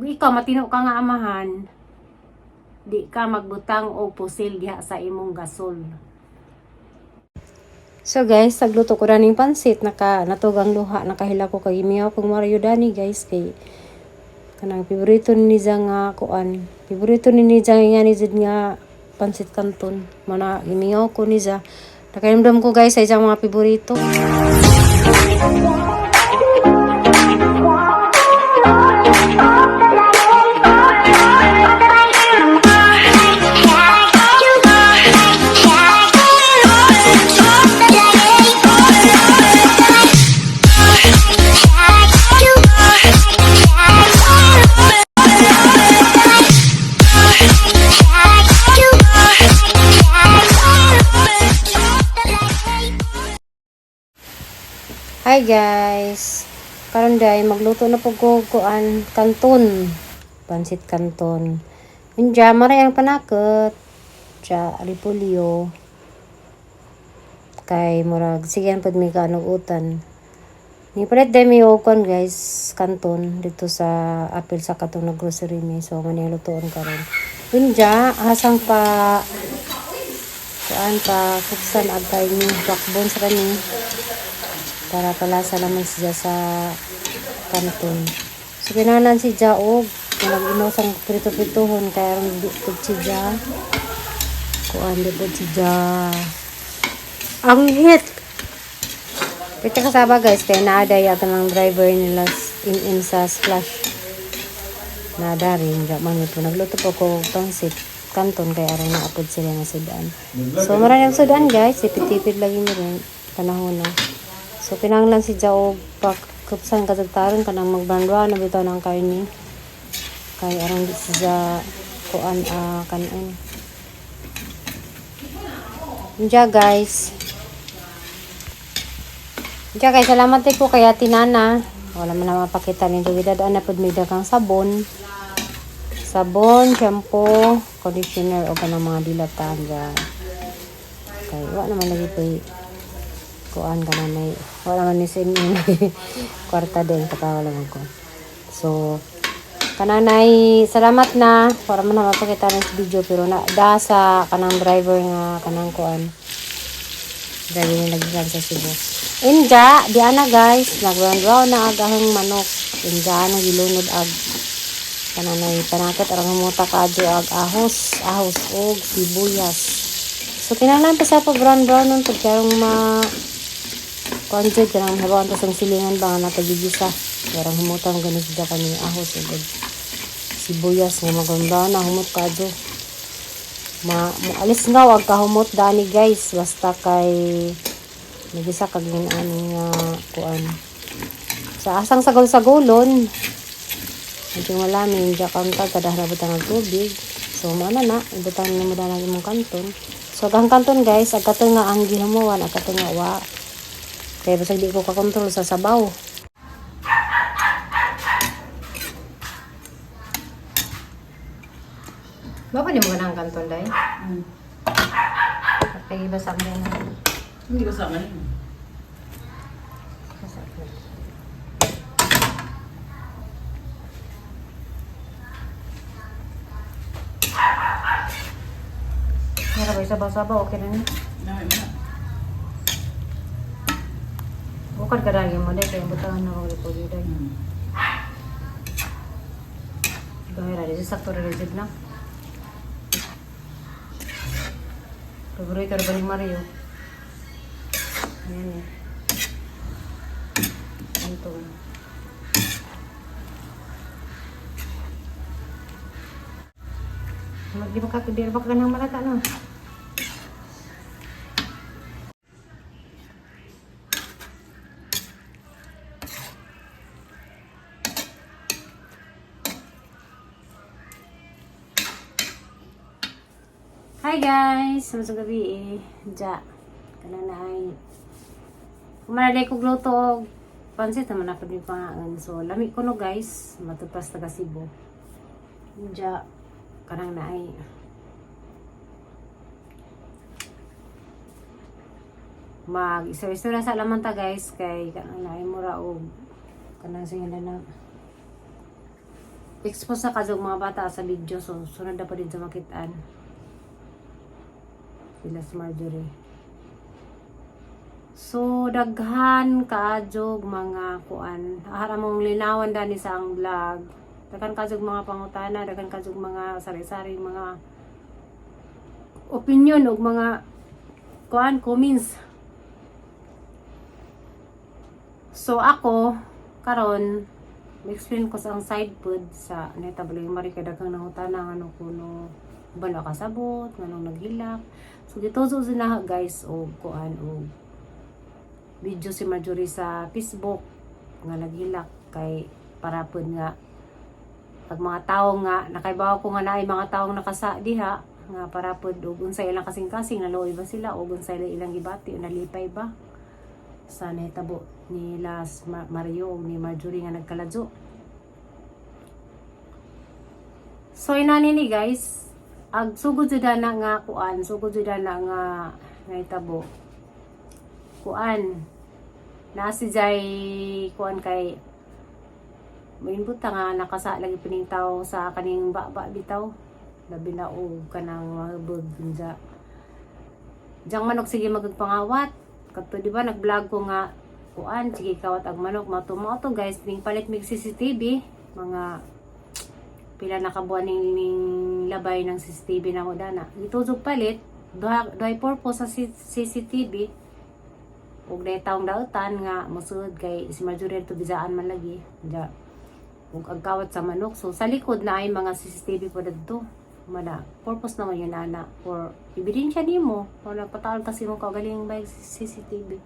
ikaw matino ka nga amahan, di ka magbutang o pusil diha sa imong gasol. So guys, tagluto ko na ning pansit, natugang luha, nakahila ko kay miyaw kong Mario Dani guys, kay kanang paborito ni Niza nga kuan. Paborito ni Niza nga ni Zid nga pansit kanton. Mana imiyaw ko Niza. Nakaimdam ko guys sa isang mga paborito. Hi guys, karon day magluto na po ko kuan kanton, pansit kanton. Inja maray ang panakot, sa alipolyo. Kay murag sigan pud mi kanugutan. Ni palit day mi ukon guys, kanton dito sa apil sa katong na grocery ni. So man lutoon karon. Inja asang pa kuan pa kuksan agay ni backbone sa kani. Para palasa naman siya sa kanton. So, kinanan si Jaog. Nag-inosang prito-pritohon. Kaya rin dipod si Ja. Kuan dipod si Ja. Ang hit! Pwede kasaba guys. Kaya naaday yata ng driver nila in sa splash. Naada rin. Mangi po. Nagluto po ko pangsit kanton. Kaya rin naapod sila ng sudan. So, maraming sudan guys. Tipid-tipid lagi mo rin. Panahon na. So, pinanglan si Jao pagkupsan katagtaran ka nang magbandwa na bitaw ng karni. Kaya arang di siya kuan kanin. Diya guys, salamat po kaya tinana. Wala man na mapakita nito. Bidadaan na po may dagang sabon. Sabon, shampoo, conditioner o kanang mga dilatan dyan. Kaya wala naman lagi po kuan ka na may wala man ni sin kwarta din katawala man ko. So kananay salamat na para man mapakita ng video pero na da sa kanang driver nga kanang kuan driver ni nagikan sa Cebu. Inja di ana guys nagrandraw na agahong manok. Inja na gilunod ag kananay panakot arang muta kadyo ag ahos og sibuyas. So kinahanglan pa sa pag-brown nun pagkarong konjud ka nang habawan pa sa silingan ba nga natagigisa. Parang humutang ganit da kami ahos o sibuyas nga maganda na humot ka do. Alis nga wag ka humot dani guys. Basta kay nagisa kag ani nga kuan. Sa asang sagol-sagolon. Medyo malamin dya kanta kada harabutan ng tubig. So mana na ibutan mo da ng imong kanton. So ang kanton guys agkato nga ang gihamuan agkato nga wa. Kaya basag di ko kakontrol sa sabaw. Bapa ni mo ganang kanton day? Kapag basag mo na. Hindi ko sama niyo. Basag mo. Mara ba sabaw-sabaw okay na ni? Dami mo na. Bukan kadagi mo day kaya butangan na ako lipo day. Gahira di sakto ra jud na. Paborito ra ba ni Mario? Ayan eh. Ito. Di ba ka nang malata no? Hi guys! Masang gabi eh. Diya. Kanan na ay. Kumanalay ko gluto. Pansit naman ako din pangaan. So, lamig ko no guys. Matupas taga Cebu. Diya. Kanang na ay. Mag-isa-isa sa lamanta guys. Kay kanang na ay mura o kanang singalan na expose na kasog mga bata sa video, so sunod na pa din sa makitaan sila si Marjorie. So daghan kaadjog mga kuan, ara mong linawan dani sa ang vlog, daghan kaadjog mga pangutana, daghan kaadjog mga sari-sari mga opinion ug mga kuan comments. So ako karon explain ko sa ang side food sa netable yung mari kay daghang nangutana ano kuno bala kasabot nganong naghilak. So gituzo sila guys og kuan og video si Marjorie sa Facebook nga naghilak kay para pud nga pag mga tawo nga nakaibaw ko nga naay mga tawo nakasa diha nga para pud og unsay ilang kasing-kasing naluoy ba sila og unsay ilang gibati o nalipay ba sa netabo ni Las Mario o ni Marjorie nga nagkaladyo. So inani ni guys, ag sugod jud na nga kuan, sugod jud na nga naitabo. Kuan na si Jay kuan kay main buta nga nakasa lagi pining tawo sa kaning baba bitaw. Labi na og kanang mahubog dinja. Jang manok sige magpangawat. Kato di ba nag-vlog ko nga kuan sige kawat ag manok matumo to guys ning palit mig CCTV mga pila na kabuan ning labay ng CCTV na ko dana. Gituzog palit duhay purpose sa CCTV ug day taong dautan nga musud kay si Marjorie to bizaan man lagi. Ja ug ag kawat sa manok. So sa likod na ay mga CCTV po dito. Mana purpose naman yun ana for ebidensya nimo wala pataon kasi mo kagaling ba CCTV.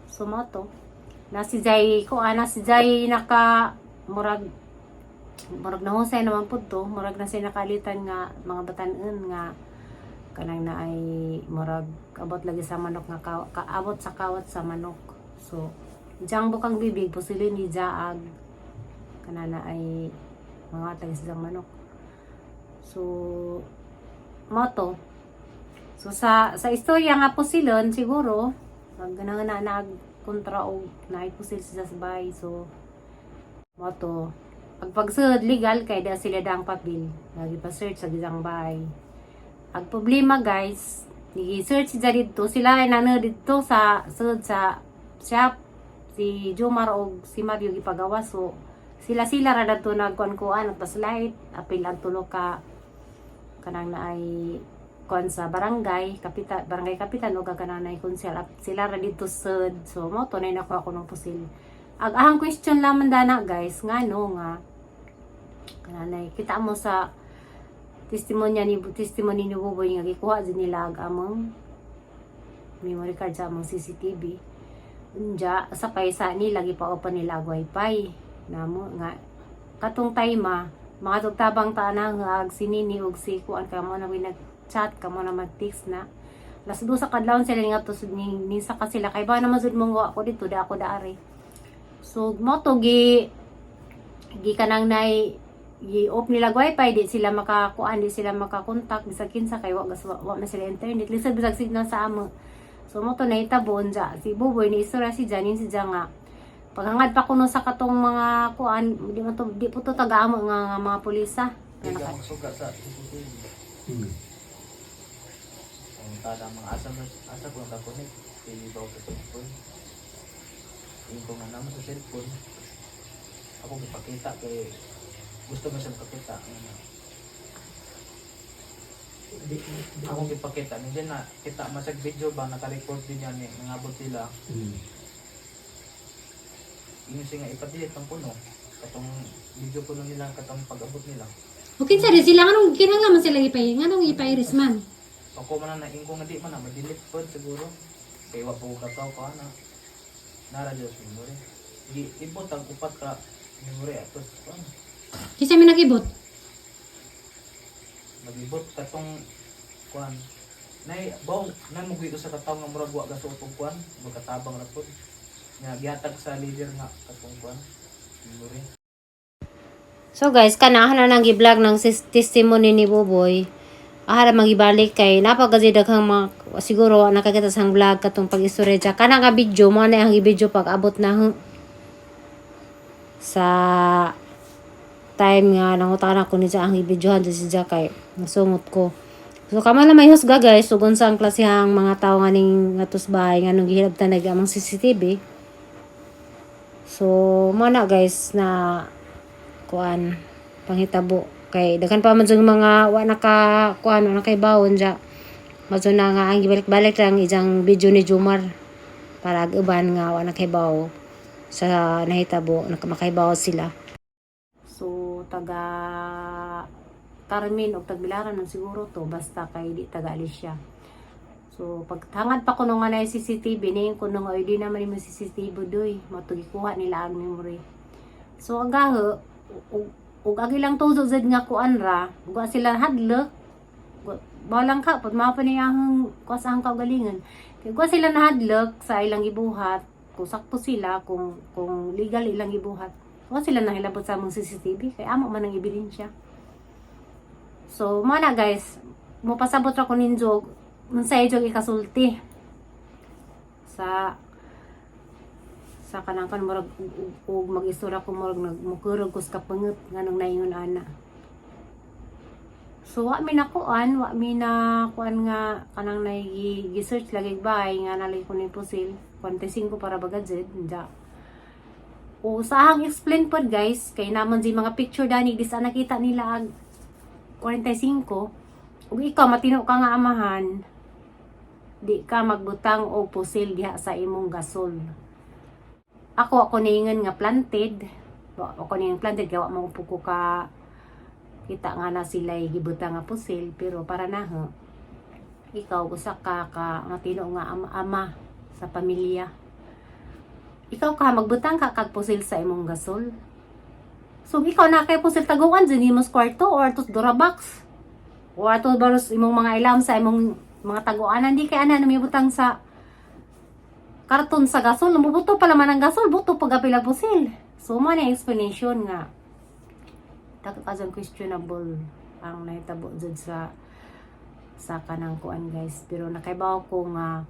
So mo to na si Jay ko ana si Jay naka murag na husay naman pud to murag na siya nakalitan nga mga batan-on nga kanang na ay murag abot lagi sa manok nga kaabot sa kawat sa manok. So jang bukang bibig pusilin ni Jaag kanana ay mga taga sa manok. So moto so sa istorya nga po silon siguro ganang na nagkontra og naipusil sa sabay. So moto ag pagsud legal kay da sila dang papel lagi pa search sa gizang bahay. Ag problema guys i-search sa dito sila ay nano dito sa sud sa shop si Jomar og si Mario gipagawa. So sila ra dato nagkuan paslight apil ang tulo ka kanang na ay kon sa barangay kapitan o kanang na konsel sila ra dito sud. So mo to nay nakuha ko ng pusil. Ag ahang question lamang dana guys ngano nga kanang kita mo sa testimony ni Buboy nga gikuha din nila ag among memory card sa among CCTV. Unja sa kaysa nila gipa-open nila wifi namo nga katong time mga tugtabang taanang ag sinini og si kuan kamo na nag-chat kamo na mag-text na las do sa kadlawon sila nga to sud ni sa kasila kay ba na mazud mong ako dito da ako daari. So mo to gi kanang nay gi-off nila wifi di sila makakuan di sila makakontak bisag kinsa kay wa na sila internet lisod bisag signal sa amo. So mo to nahitabo unja si Buboy ni istorya si Janine si Janga paghangad pa kuno sa katong mga kuan di po to taga-amo nga mga pulisa. Kaya ang sugat sa CCTV. Ang tada mga asa ko ang kakonek kay bawo sa cellphone. Yung ko nga naman sa cellphone ako gipakita kay gusto mo siyang pakita ako gipakita nandiyan na kita masag video ba naka-record din yan ngabot sila. Yung siya nga ipadilit ang puno katong video puno nila katong pag-abot nila. Okay sa sila nganong kinahanglan man sila ipay nganong ipairis man. Ako man na ingko nga di man na ma-delete pod siguro kay wa po kataw ka na nara Diyos memory ibot ang upat ka memory atos Kisa mi nakibot. nagibot katong kuan nay baw na mugi ko sa kataw nga murag wa gaso utong kuan magkatabang ra pod nga gihatag sa leader nga katong kuan memory. So guys, kanahan na nang gi-vlog ng testimony ni Buboy. Ahara magibalik kay napagazi daghang mga siguro nakakita sang vlog katong pag-istorya kana nga video mo na ang video pag abot na sa time nga nangutan ako ni siya ang ibidyohan si siya kay nasungot ko. So kama na may husga guys, sugon sa ang klasihang mga tao nga ning atos bahay nga nung gihilabtan amang CCTV. So mana guys na kuan panghitabo kay daghan pa man jud mga wa naka kuan na kay bawon ja. Maso na nga ang gibalik-balik lang ijang video ni Jomar para ag-uban nga wa nakaibaw sa nahitabo nakamakaibaw sila. So taga Carmen o Tagbilaran man siguro to basta kay di taga Alicia. So pagtangad pa ko nung nga na CCTV ning kuno nga di naman yung CCTV doy matugikuha nila ang memory. So agaho ug agi lang tuzo zed nga kuan ra ug sila hadlok balang ka pud mao pa niyang kuasang kaugalingan kay kuha sila nahadlok sa ilang gibuhat kung sakto sila kung legal ilang gibuhat kuha sila nahilabot sa among CCTV kay amo man ang ebidensya. So mo na guys mo pasabot ra ko ninyo unsay jog ikasulti sa kanang kan murag ug mag-istorya ko murag nagmukurog ko sa kapangot nganong naingon ana. So wa mi nakuan, wa mi na kuan nga kanang gi-search lagi bay nga nalay ko ni pusil, 45 para bagadjed nja. O sahang explain pod guys, kay naman di mga picture dani dis nakita nila ag 45. Ug ikaw matino ka nga amahan, di ka magbutang og pusil diha sa imong gasol. Ako ningon nga planted. Ako ningon planted kaya wa mo puko ka kita nga na sila gibutang nga pusil pero para na ho ikaw usa ka matino nga ama sa pamilya, ikaw ka magbutang ka kag pusil sa imong gasol. So ikaw na kay pusil taguan din imong kwarto or to dura box or to baros imong mga ilam sa imong mga taguanan di kay ana namibutang sa karton sa gasol mubuto pala man ang gasol buto pag apila pusil. So mo na explanation nga takakazang questionable ang nahitabo dyan sa kanang kuan guys pero nakaibaw ko nga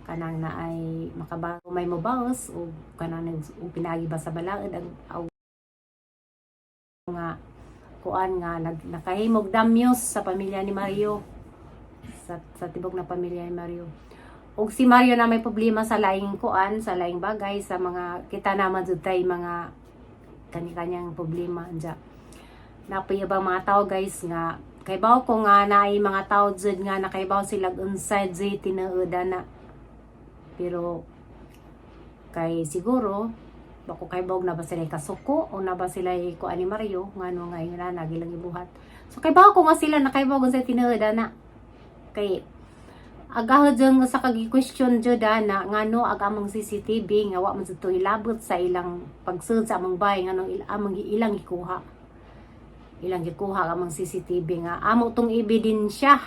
kanang na ay makabaw may mobaos o kanang o pinagi ba sa balaod ang nga kuan nga nakahimog damyos sa pamilya ni Mario sa tibok na pamilya ni Mario og si Mario na may problema sa laing kuan sa laing bagay sa mga kita naman jud tay mga kanya-kanyang problema dya. Napayabang mga tao guys nga kaybaw ko nga naay mga tao jud nga nakaybaw sila inside jay tinuodan na. Pero kay siguro bako kaybaw na ba sila kasuko o na ba sila ko ani Mario ngano nga yun na nagilang ibuhat. So kaybaw ko nga sila nakaybaw sa tinuodan na. Kay agahod jud sa kagi-question jud na ngano ag among CCTV nga wa man jud to ilabot sa ilang pagsud sa among bay nganong among ilang gikuha. Ilang gikuha among CCTV nga amo tong ebidensya.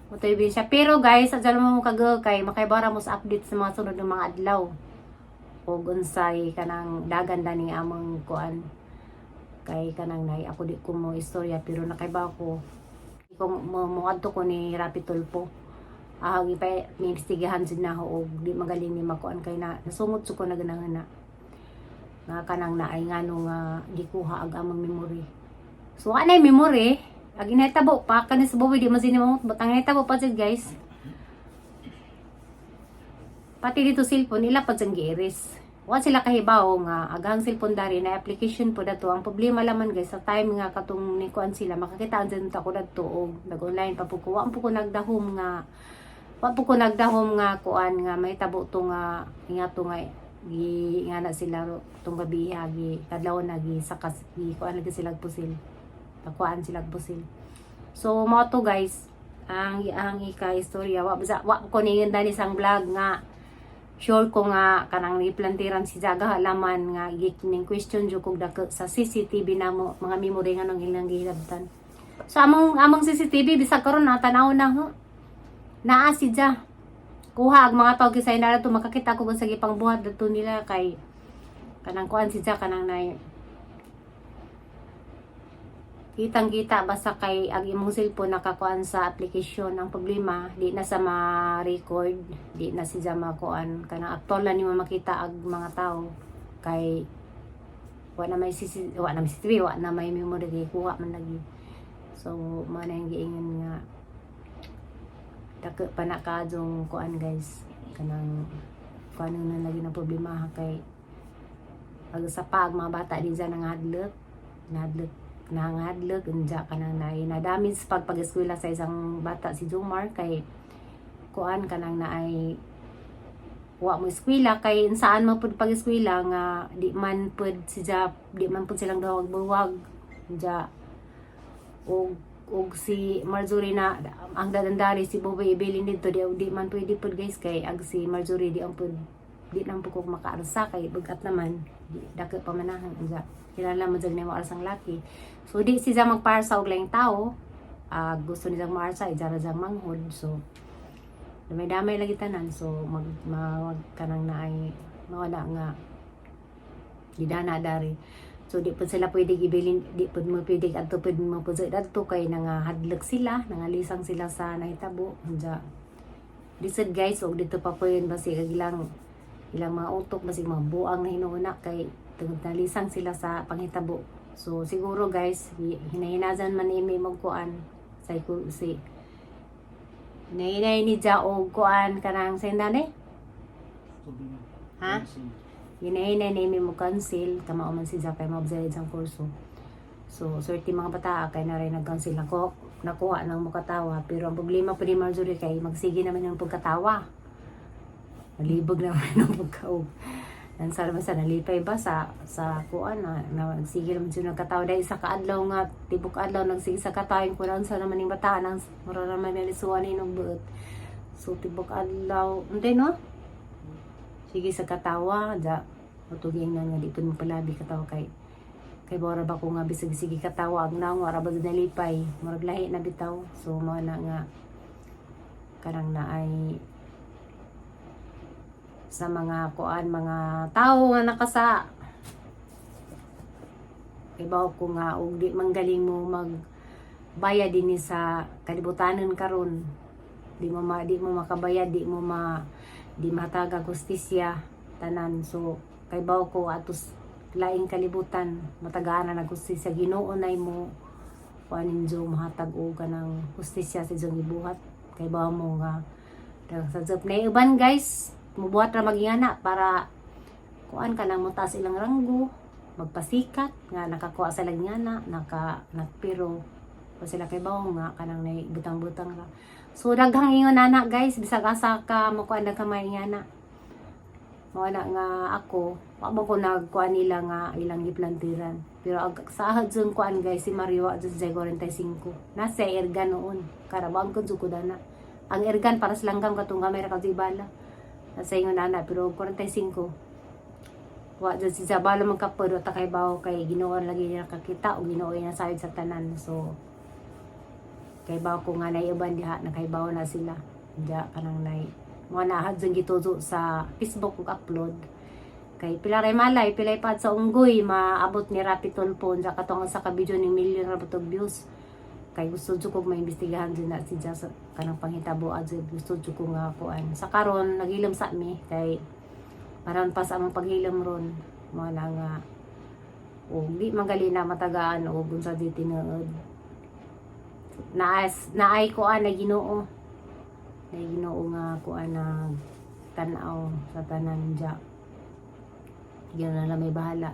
Mo to ebidensya pero guys adto mo kag kay makaybara mo sa update sa mga sunod ng mga adlaw. Og unsay kanang dagan dani among kuan kay kanang nay ako di ko mo istorya pero nakaybaw ko kung mo adto ko ni Rapi Tulfo. Ipa ni-investigahan sin na ho og di magaling ni makuan kay na nasumot ko na ganang nga kanang naay ngano nga gikuha ag among memory. So anay memory ag inahitabo pa kanis buwi di man sinimot batang inahitabo pa jud guys. Pati dito cellphone ila pa jang gi-erase. Wa sila kahibaw nga agang cellphone dari na application po dato. Ang problema laman guys sa time nga katong ni kuan sila makakitaan din ta ko dato og nag-online pa po ko wa po ko nagdahom nga kuan nga may tabo to nga ingato nga gi nga na sila tong gabi gi kadlaw na gi sakas gi kuan lagi sila pusil. Pakuan sila pusil. So mo to guys ang ika istorya wa ko ningon dani sang vlog nga sure ko nga kanang iplantiran si Jaga halaman nga gining question jud kog dako sa CCTV namo mga memory nga nang ilang gihilabtan. So among CCTV bisag karon na tanaw na ho. Naa si Ja. Kuha ang mga tao kisay na to makakita ko sa gipang buhat dato nila kay kanang kuan si Ja kanang nay kitang-kita basta kay ang imong cellphone nakakuan sa application. Ang problema di na sa ma-record, di na si Ja makuan kanang aktual na nimo makita ang mga tao kay wa na may CCTV, wa na may memory kay kuha man lagi. So mo na yung giingon nga dako pa na kadong kuan guys, kanang kuan na lagi na problema kay pag sa pag mga bata din sa nangadlok unja kanang na damage pag pag-eskwela sa isang bata si Jomar kay kuan kanang naay wa mo eskwela kay saan man pud pag-eskwela nga di man pud silang dawag buwag ja og si Marjorie na ang dadandari si Boboy Ibilin dito di man pwede pud guys kay ag si Marjorie di nang pud ko makaarsa kay bugat naman dako pamanahan ja kilala mo jud ni mo arsang laki so di siya magparsa og laing tao gusto nila maarsa ijara jang manghod so damay lagi tanan so mawag kanang naay mawala nga gidana dari so di pud sila pwede ibilin di pud mo pwede adto pud mo pud adto kay hadlok sila nangalisang sila sa nahitabo ja disod guys og dito pa po yun basi ilang mga utok basi mga buang na hinuuna kay tungod nalisang sila sa panghitabo so siguro guys hinahinazan man imi magkuan sa si Nainay ni Ja og kuan kanang sendane? Ha? Hinahinay ni mo cancel kama man si Ja kay ma-observe sang kurso. So swerte mga bata kay na rin nag-cancel nakuha ng mukatawa pero ang problema pa ni Marjorie kay magsige naman yung pagkatawa. Malibog naman ng pagkaog. Sa nalipay ba sa kuan na sige naman siya nagkatawa dahil sa kaadlaw nga tibok adlaw nagsige sa katayon ko lang sa naman yung bata nang mura naman nalisuan ng buot so tibok adlaw hindi no sige sa katawa ja matuging na nga di pud mo palabi katawa kay bora ba ko nga bisig sige katawa ag nang wala ba nalipay murag lahi na bitaw so mo na nga kanang naay sa mga kuan mga tao nga nakasa ibaw ko nga og di manggaling mo magbayad dinhi sa kalibutanon karon di mo makabayad di mataga justisya tanan so kay baw ko atos laing kalibutan matagaan na justisya Ginoo nay mo kuanin jo mahatag og kanang justisya sa jong gibuhat kay baw mo nga sa job na uban guys mubuhat ra magingana para kuan ka nang mutas ilang ranggo magpasikat nga nakakuha sa lagingana nakpiro o sila kay bawo nga kanang nay butang-butang ra so daghang ingon nana guys bisag asa ka makuan na kamay ingana mao na nga ako wa mo ko nagkuan nila nga ilang giplantiran pero sa ahad jud kuan guys si Mario jud 45 nasa ergan noon karabang ko jud ko dana ang ergan para sa langgam katong kamera ka bala sa ingon ana pero 45 wa jud si Zabalo magkapod ta kay bawo kay Ginoo lagi niya nakakita o Ginoo niya sayod sa tanan so kay bawo ko nga naiuban diha na kay bawo na sila diha kanang nay mo na hadzong gituzo sa Facebook ug upload kay pila ray malay pilay pad sa unggoy maabot ni Rapi Tulfon sa katong sa ka video ni million ra butog views kay gusto jud ko maimbestigahan din na si Jasa kanang panghitabo adjud gusto jud ko nga kuan sa karon naghilom sa mi kay aron pa sa among paghilom ron mo na nga o di magali na matagaan o unsa di tinuod naay kuan na Ginoo nga kuan na tan-aw sa tanan ja gyud na may bahala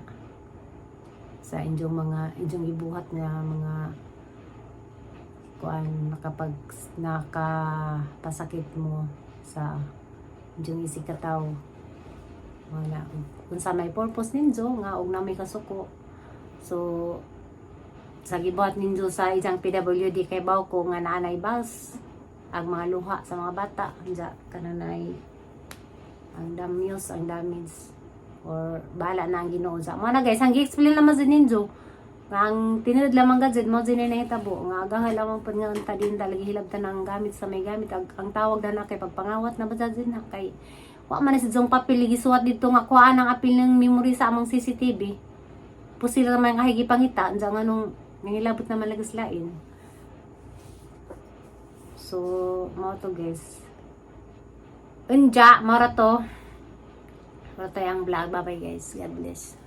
sa inyong ibuhat nga mga kuan nakapasakit mo sa inyong isikataw wala kung sa may purpose ninyo nga og na may kasuko so sa gibuhat ninyo sa isang PWD kay baw ko nga naanay bus ang mga luha sa mga bata anja kananay ang damyos ang damage or bahala na ang Ginoo sa mo na guys ang gi-explain naman sa ninyo ang tinud lamang gadzid mo din na hitabo nga agahan lamang pud nga unta din talaga hilabtan ang gamit sa may gamit ang tawag na kay pagpangawat na basta din na kay wa man sa jong papel gisuwat dito nga kuan ang apil ng memory sa among CCTV pusil naman nga higi pangita anja nga nung nangilabot na malagaslain so mao to guys unja mara to ang vlog bye bye guys God bless.